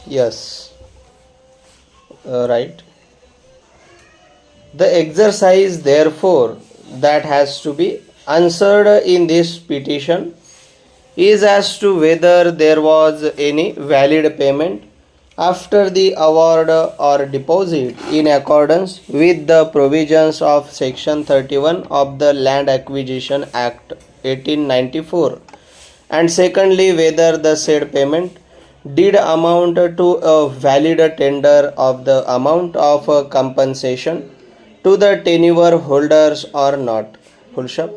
Yes, right. The exercise, therefore, that has to be answered in this petition is as to whether there was any valid payment after the award or deposit in accordance with the provisions of section 31 of the Land Acquisition Act 1894, and secondly whether the said payment did amount to a valid tender of the amount of compensation to the tenure holders or not. Full stop.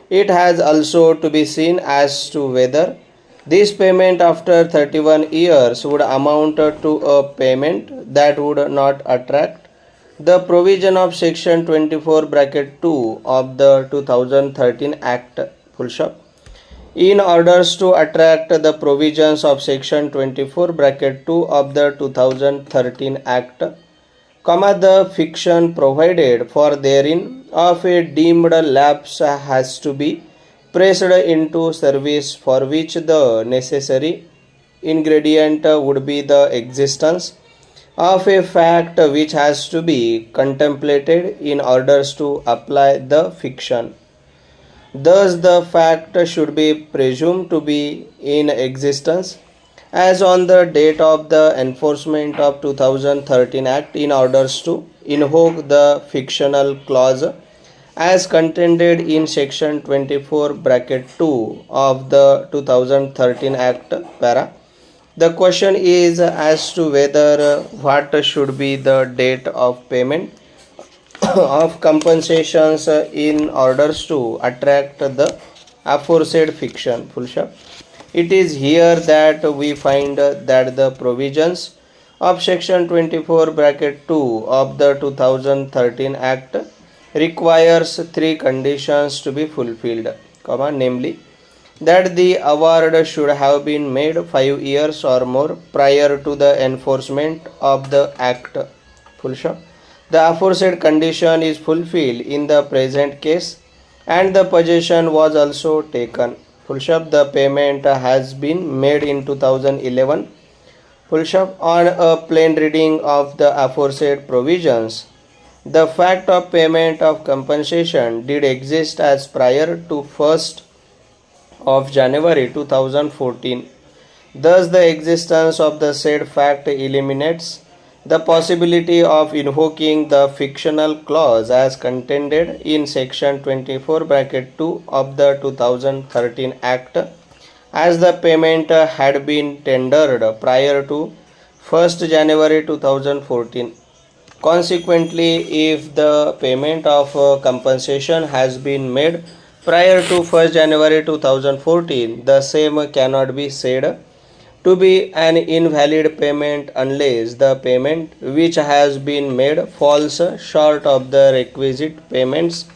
It has also to be seen as to whether this payment after 31 years would amount to a payment that would not attract the provision of section 24 bracket 2 of the 2013 Act. Full stop. In order to attract the provisions of section 24 bracket 2 of the 2013 Act, the fiction provided for therein of a deemed lapse has to be pressed into service, for which the necessary ingredient would be the existence of a fact which has to be contemplated in order to apply the fiction. Thus, the fact should be presumed to be in existence as on the date of the enforcement of 2013 Act in order to invoke the fictional clause as contained in section 24 bracket 2 of the 2013 Act para. The question is as to whether what should be the date of payment of compensations in order to attract the aforesaid fiction. Full stop. It is here that we find that the provisions of section 24 bracket 2 of the 2013 Act requires three conditions to be fulfilled, namely that the award should have been made 5 years or more prior to the enforcement of the Act. Full stop. The aforesaid condition is fulfilled in the present case and the possession was also taken. Full stop. The payment has been made in 2011. Full stop. On a plain reading of the aforesaid provisions, the fact of payment of compensation did exist as prior to 1st of January 2014. Thus, the existence of the said fact eliminates the possibility of invoking the fictional clause as contained in section 24 bracket 2 of the 2013 Act, as the payment had been tendered prior to 1st January 2014. Consequently, if the payment of compensation has been made prior to 1st January 2014, the same cannot be said to be an invalid payment unless the payment which has been made falls short of the requisite payments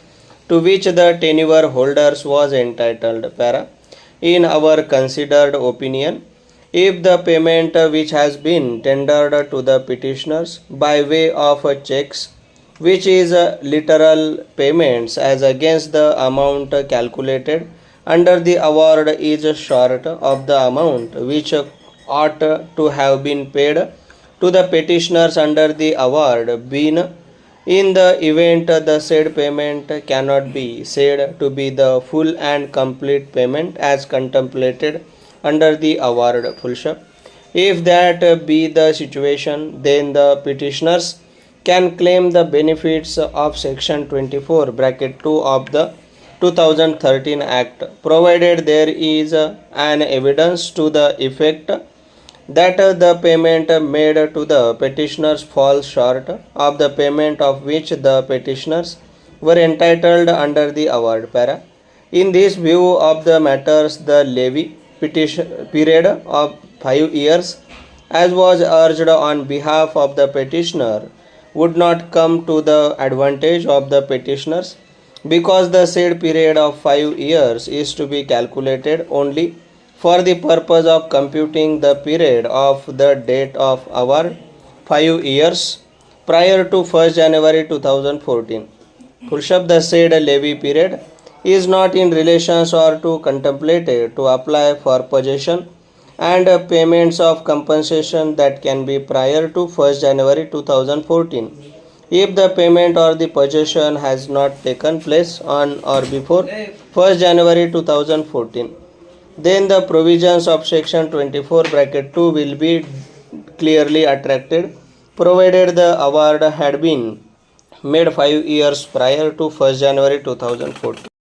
to which the tenure holders was entitled. Para. In our considered opinion, if the payment which has been tendered to the petitioners by way of checks, which is literal payments as against the amount calculated under the award, is short of the amount which ought to have been paid to the petitioners under the award, been in the event the said payment cannot be said to be the full and complete payment as contemplated under the award. Full stop. If that be the situation, then the petitioners can claim the benefits of section 24 bracket 2 of the 2013 Act, provided there is an evidence to the effect that the payment made to the petitioners falls short of the payment of which the petitioners were entitled under the award. Para. In this view of the matters, the levy petition period of 5 years, as was urged on behalf of the petitioner, would not come to the advantage of the petitioners, because the said period of 5 years is to be calculated only for the purpose of computing the period of the date of award 5 years prior to 1st January 2014. Full stop. The said levy period is not in relation or to contemplated to apply for possession and payments of compensation that can be prior to 1st January 2014. If the payment or the possession has not taken place on or before 1st January 2014, then the provisions of section 24 bracket 2 will be clearly attracted, provided the award had been made 5 years prior to 1st January 2014.